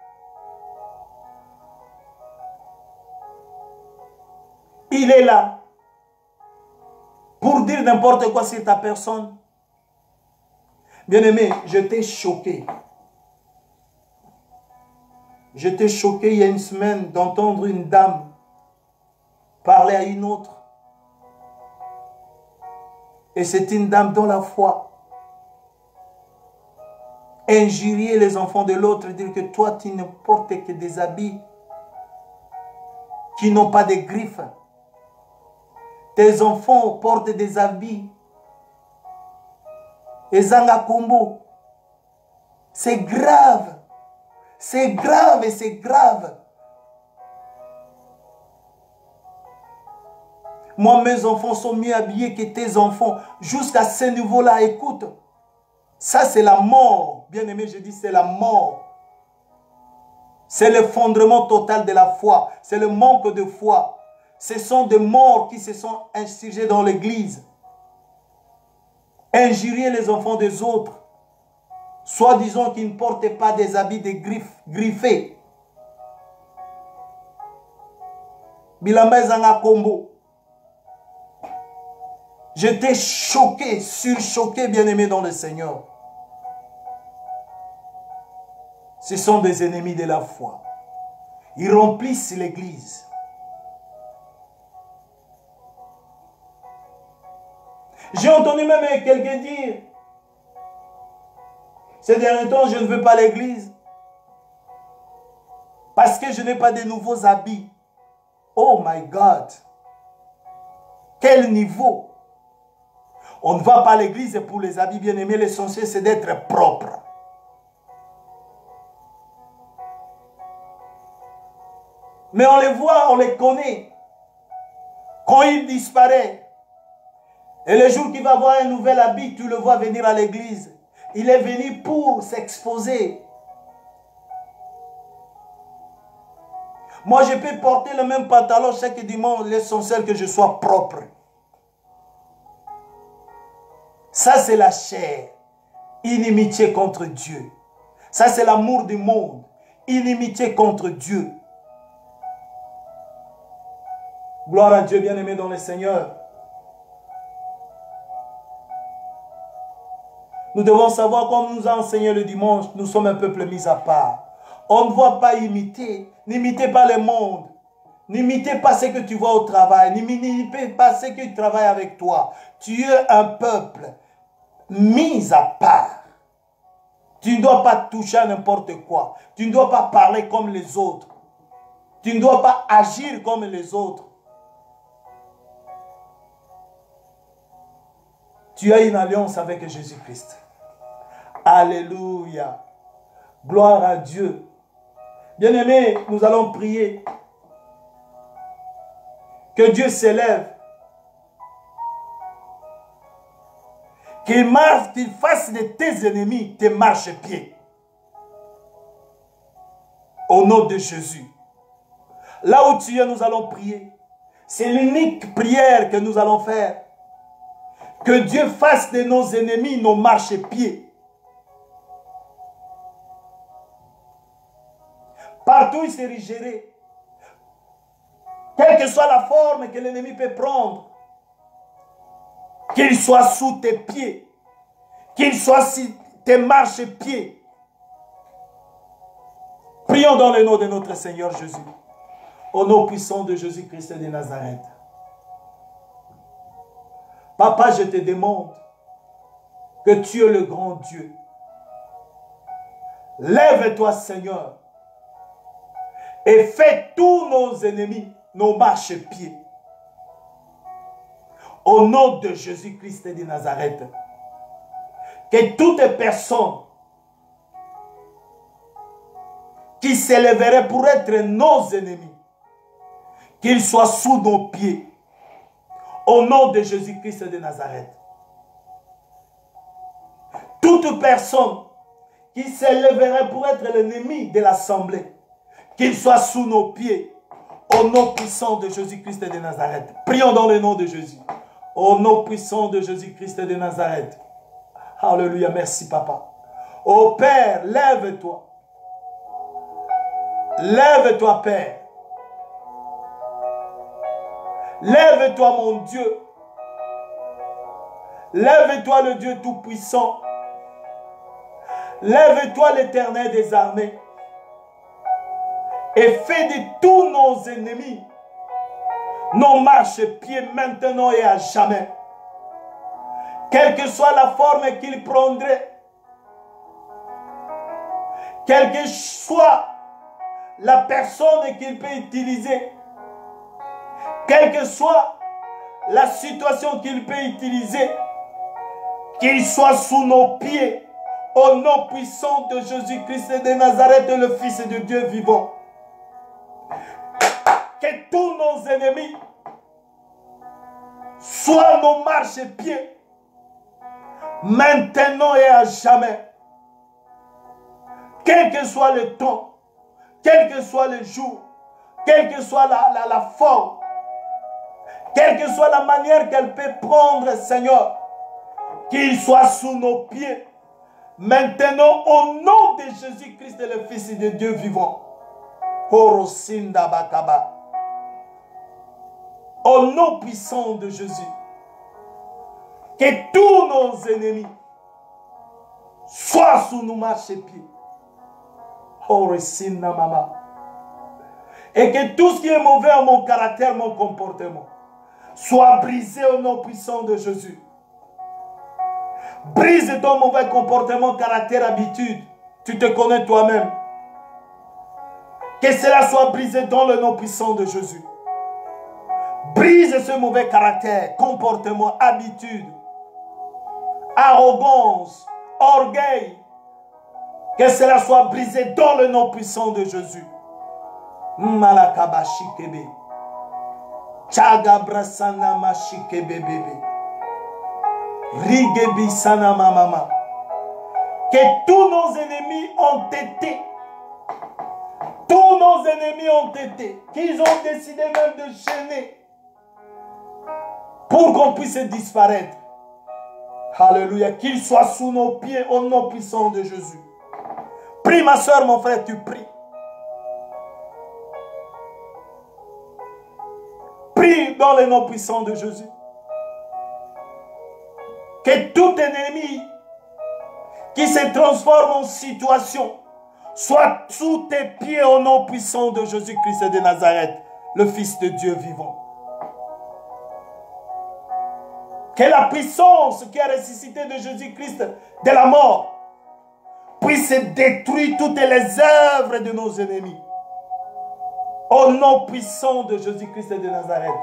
Il est là pour dire n'importe quoi sur ta personne. Bien-aimé, je t'ai choqué. Je t'ai choqué il y a une semaine d'entendre une dame parler à une autre. Et c'est une dame dans la foi. Injurier les enfants de l'autre, dire que toi tu ne portes que des habits qui n'ont pas de griffes. Tes enfants portent des habits. Et Zanga Kombo. C'est grave. C'est grave et c'est grave. Moi, mes enfants sont mieux habillés que tes enfants. Jusqu'à ce niveau-là, écoute. Ça, c'est la mort. Bien aimé, je dis, c'est la mort. C'est l'effondrement total de la foi. C'est le manque de foi. Ce sont des morts qui se sont insurgés dans l'église. Injurier les enfants des autres. Soi-disant qu'ils ne portent pas des habits de griffés. Bilamba Zanga Kombo. J'étais choqué, surchoqué, bien-aimé dans le Seigneur. Ce sont des ennemis de la foi. Ils remplissent l'église. J'ai entendu même quelqu'un dire, ces derniers temps, je ne veux pas l'église parce que je n'ai pas de nouveaux habits. Oh my God! Quel niveau! On ne va pas à l'église pour les habits bien-aimés. L'essentiel, c'est d'être propre. Mais on les voit, on les connaît. Quand il disparaît, et le jour qu'il va avoir un nouvel habit, tu le vois venir à l'église. Il est venu pour s'exposer. Moi, je peux porter le même pantalon chaque dimanche. L'essentiel que je sois propre. Ça, c'est la chair. Inimitié contre Dieu. Ça, c'est l'amour du monde. Inimitié contre Dieu. Gloire à Dieu, bien-aimé dans le Seigneur. Nous devons savoir, comme nous a enseigné le dimanche, nous sommes un peuple mis à part. On ne doit pas imiter. N'imitez pas le monde. N'imitez pas ce que tu vois au travail. N'imitez pas ce qui travaille avec toi. Tu es un peuple mis à part. Tu ne dois pas toucher à n'importe quoi. Tu ne dois pas parler comme les autres. Tu ne dois pas agir comme les autres. Tu as une alliance avec Jésus-Christ. Alléluia. Gloire à Dieu. Bien-aimés, nous allons prier que Dieu s'élève, qu'il marche, qu'il fasse de tes ennemis tes marchepieds. Au nom de Jésus. Là où tu es, nous allons prier. C'est l'unique prière que nous allons faire. Que Dieu fasse de nos ennemis nos marchepieds. Partout il s'érigerait. Quelle que soit la forme que l'ennemi peut prendre. Qu'il soit sous tes pieds. Qu'il soit sur tes marchepieds. Prions dans le nom de notre Seigneur Jésus. Au nom puissant de Jésus-Christ de Nazareth. Papa, je te demande que tu es le grand Dieu. Lève-toi, Seigneur, et fais tous nos ennemis, nos marchepieds. Au nom de Jésus-Christ de Nazareth, que toute personne qui s'élèverait pour être nos ennemis, qu'ils soient sous nos pieds, au nom de Jésus-Christ de Nazareth. Toute personne qui s'élèverait pour être l'ennemi de l'assemblée, qu'il soit sous nos pieds, au nom puissant de Jésus-Christ de Nazareth. Prions dans le nom de Jésus. Au nom puissant de Jésus-Christ de Nazareth. Alléluia, merci Papa. Ô Père, lève-toi. Lève-toi, Père. Lève-toi, mon Dieu. Lève-toi, le Dieu Tout-Puissant. Lève-toi, l'Éternel des armées. Et fais de tous nos ennemis nos marchepieds maintenant et à jamais. Quelle que soit la forme qu'ils prendraient, quelle que soit la personne qu'il peut utiliser, quelle que soit la situation qu'il peut utiliser, qu'il soit sous nos pieds, au nom puissant de Jésus-Christ de Nazareth, le Fils de Dieu vivant. Que tous nos ennemis soient nos marchepieds, maintenant et à jamais. Quel que soit le temps, quel que soit le jour, quelle que soit la forme, quelle que soit la manière qu'elle peut prendre, Seigneur, qu'il soit sous nos pieds, maintenant au nom de Jésus-Christ, le Fils de Dieu vivant. Horosinda Bakaba. Au nom puissant de Jésus, que tous nos ennemis soient sous nos marchepieds. Horosinda Mama. Et que tout ce qui est mauvais à mon caractère, mon comportement, soit brisé au nom puissant de Jésus. Brise ton mauvais comportement, caractère, habitude. Tu te connais toi-même. Que cela soit brisé dans le nom puissant de Jésus. Brise ce mauvais caractère, comportement, habitude, arrogance, orgueil. Que cela soit brisé dans le nom puissant de Jésus. Malakabashi kebe. Chagabrasana mashikebe bebe. Rigebi sana mama. Que tous nos ennemis ont été. Tous nos ennemis ont été. Qu'ils ont décidé même de gêner. Pour qu'on puisse disparaître. Alléluia. Qu'ils soient sous nos pieds au nom puissant de Jésus. Prie ma soeur, mon frère, tu pries. Prie dans le nom puissant de Jésus. Que tout ennemi qui se transforme en situation, soit sous tes pieds au nom puissant de Jésus-Christ de Nazareth, le Fils de Dieu vivant. Que la puissance qui a ressuscité de Jésus-Christ de la mort puisse détruire toutes les œuvres de nos ennemis. Au nom puissant de Jésus-Christ de Nazareth.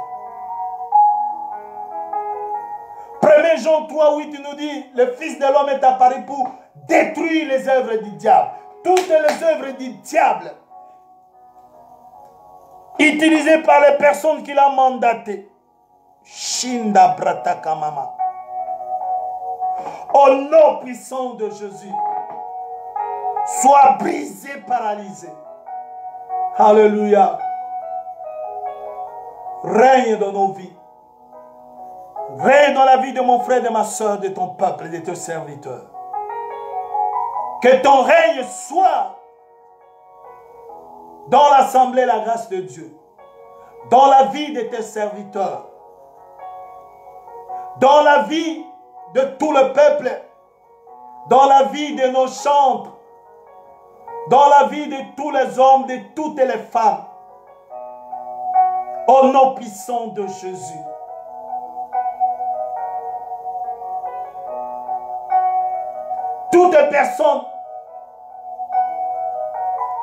1 Jean 3:8 nous dit, le Fils de l'homme est apparu pour détruire les œuvres du diable. Toutes les œuvres du diable utilisées par les personnes qu'il a mandatées. Shinda Brataka Mama. Au nom puissant de Jésus, sois brisé, paralysé. Alléluia. Règne dans nos vies. Règne dans la vie de mon frère, de ma soeur, de ton peuple et de tes serviteurs. Que ton règne soit dans l'assemblée, la grâce de Dieu. Dans la vie de tes serviteurs. Dans la vie de tout le peuple. Dans la vie de nos chambres. Dans la vie de tous les hommes, de toutes les femmes. Au nom puissant de Jésus. Toutes les personnes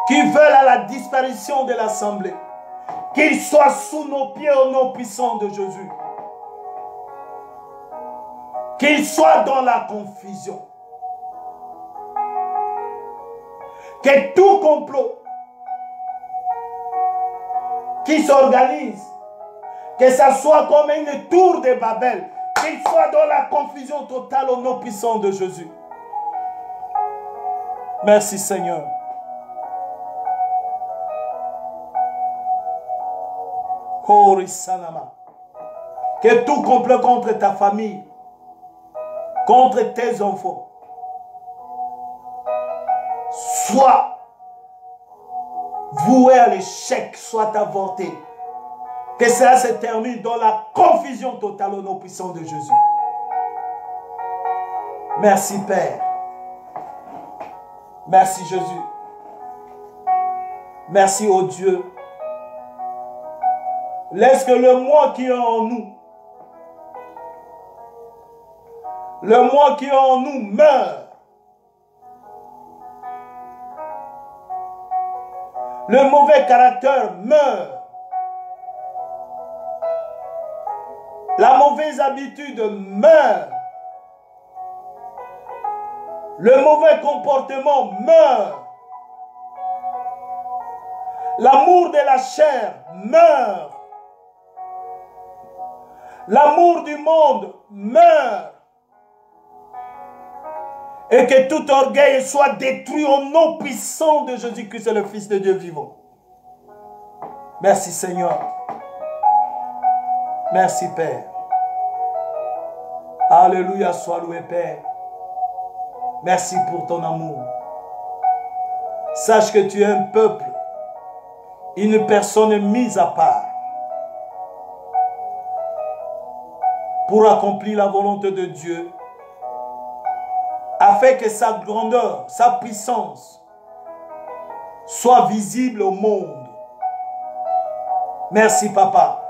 qui veulent à la disparition de l'assemblée, qu'ils soient sous nos pieds au nom puissant de Jésus. Qu'ils soient dans la confusion. Que tout complot qui s'organise, que ça soit comme une tour de Babel, qu'il soit dans la confusion totale au nom puissant de Jésus. Merci Seigneur. Que tout complot contre ta famille, contre tes enfants, soit voué à l'échec, soit avorté. Que cela se termine dans la confusion totale au nom puissant de Jésus. Merci Père. Merci Jésus. Merci ô Dieu. Laisse que le moi qui est en nous, le moi qui est en nous meure. Le mauvais caractère meurt. La mauvaise habitude meurt. Le mauvais comportement meurt. L'amour de la chair meurt. L'amour du monde meurt. Et que tout orgueil soit détruit au nom puissant de Jésus-Christ, le Fils de Dieu vivant. Merci Seigneur. Merci Père. Alléluia, sois loué Père. Merci pour ton amour. Sache que tu es un peuple, une personne mise à part pour accomplir la volonté de Dieu, afin que sa grandeur, sa puissance soit visible au monde. Merci Papa.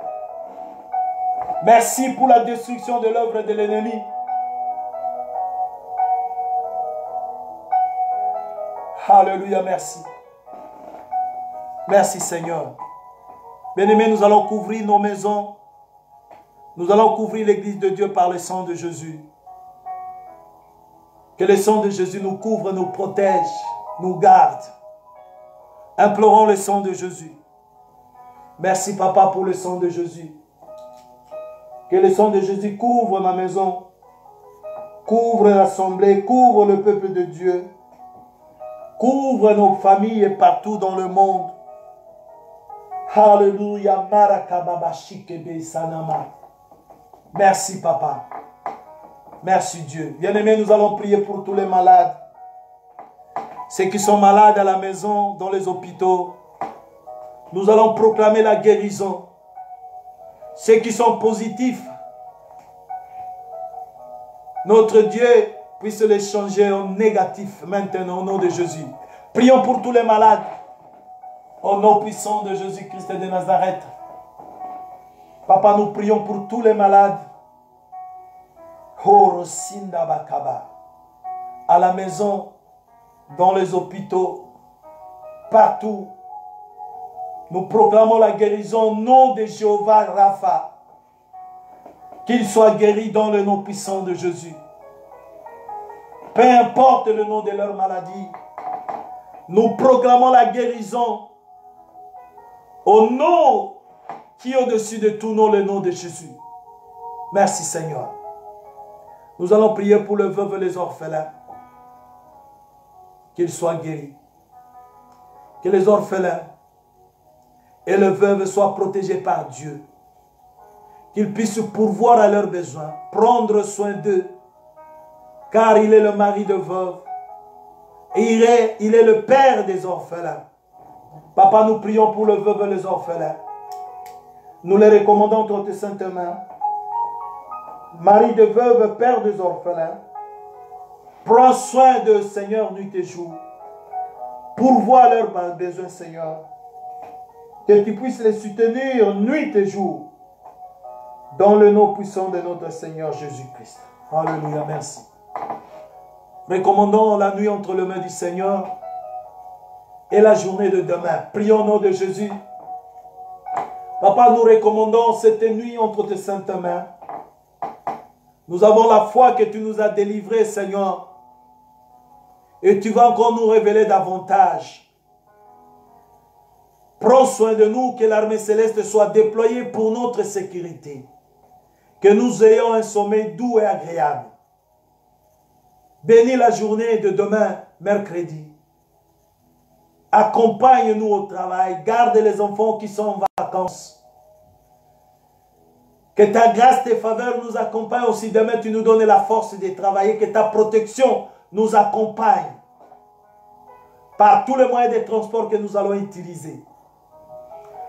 Merci pour la destruction de l'œuvre de l'ennemi. Alléluia, merci. Merci Seigneur. Bien-aimés, nous allons couvrir nos maisons. Nous allons couvrir l'église de Dieu par le sang de Jésus. Que le sang de Jésus nous couvre, nous protège, nous garde. Implorons le sang de Jésus. Merci Papa pour le sang de Jésus. Que le sang de Jésus couvre ma maison, couvre l'assemblée, couvre le peuple de Dieu, couvre nos familles et partout dans le monde. Alléluia. Merci Papa. Merci Dieu. Bien-aimés, nous allons prier pour tous les malades. Ceux qui sont malades à la maison, dans les hôpitaux. Nous allons proclamer la guérison. Ceux qui sont positifs. Notre Dieu puisse les changer en négatif maintenant au nom de Jésus. Prions pour tous les malades. Au nom puissant de Jésus-Christ de Nazareth. Papa, nous prions pour tous les malades. À la maison, dans les hôpitaux, partout. Nous proclamons la guérison au nom de Jéhovah Rapha. Qu'ils soient guéris dans le nom puissant de Jésus. Peu importe le nom de leur maladie, nous proclamons la guérison au nom qui est au-dessus de tout nom, le nom de Jésus. Merci Seigneur. Nous allons prier pour les veuves et les orphelins. Qu'ils soient guéris. Que les orphelins et les veuves soient protégés par Dieu. Qu'ils puissent pourvoir à leurs besoins, prendre soin d'eux, car il est le mari de veuve et il est le père des orphelins. Papa, nous prions pour les veuves et les orphelins. Nous les recommandons entre tes saintes mains. Mari de veuve, père des orphelins, prends soin d'eux, Seigneur, nuit et jour. Pourvois leurs besoins, Seigneur. Que tu puisses les soutenir nuit et jour. Dans le nom puissant de notre Seigneur Jésus-Christ. Alléluia, merci. Recommandons la nuit entre les mains du Seigneur et la journée de demain. Prions au nom de Jésus. Papa, nous recommandons cette nuit entre tes saintes mains. Nous avons la foi que tu nous as délivrés, Seigneur. Et tu vas encore nous révéler davantage. Prends soin de nous, que l'armée céleste soit déployée pour notre sécurité. Que nous ayons un sommeil doux et agréable. Bénis la journée de demain, mercredi. Accompagne-nous au travail. Garde les enfants qui sont en vacances. Que ta grâce, tes faveurs nous accompagnent aussi. Demain, tu nous donnes la force de travailler. Que ta protection nous accompagne. Par tous les moyens de transport que nous allons utiliser.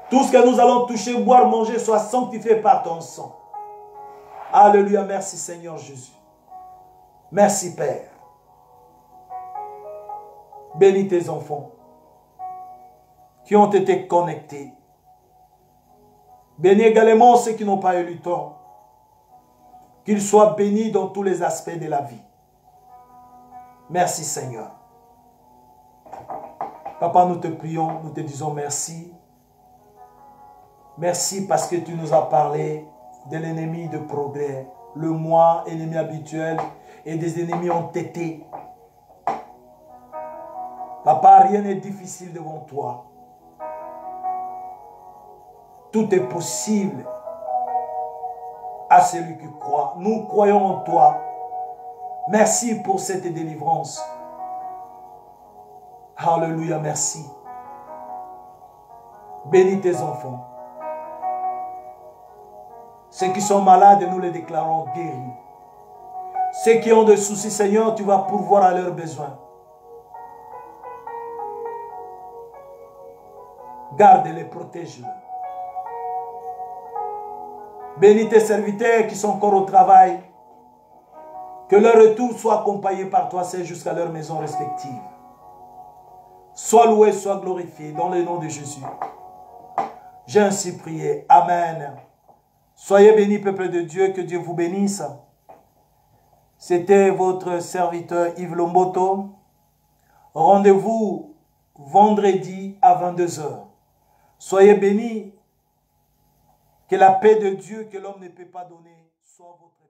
Tout ce que nous allons toucher, boire, manger, soit sanctifié par ton sang. Alléluia, merci Seigneur Jésus. Merci Père. Bénis tes enfants qui ont été connectés. Bénis également ceux qui n'ont pas eu le temps. Qu'ils soient bénis dans tous les aspects de la vie. Merci Seigneur. Papa, nous te prions, nous te disons merci. Merci parce que tu nous as parlé de l'ennemi de progrès, le moi, ennemi habituel, et des ennemis entêtés. Papa, rien n'est difficile devant toi. Tout est possible à celui qui croit. Nous croyons en toi. Merci pour cette délivrance. Alléluia, merci. Bénis tes enfants. Ceux qui sont malades, nous les déclarons guéris. Ceux qui ont des soucis, Seigneur, tu vas pourvoir à leurs besoins. Garde-les, protège-les. Bénis tes serviteurs qui sont encore au travail. Que leur retour soit accompagné par toi, c'est jusqu'à leur maison respective. Sois loué, sois glorifié dans le nom de Jésus. J'ai ainsi prié. Amen. Soyez bénis, peuple de Dieu, que Dieu vous bénisse. C'était votre serviteur Yves Lomboto. Rendez-vous vendredi à 22 h. Soyez bénis. Que la paix de Dieu que l'homme ne peut pas donner soit votre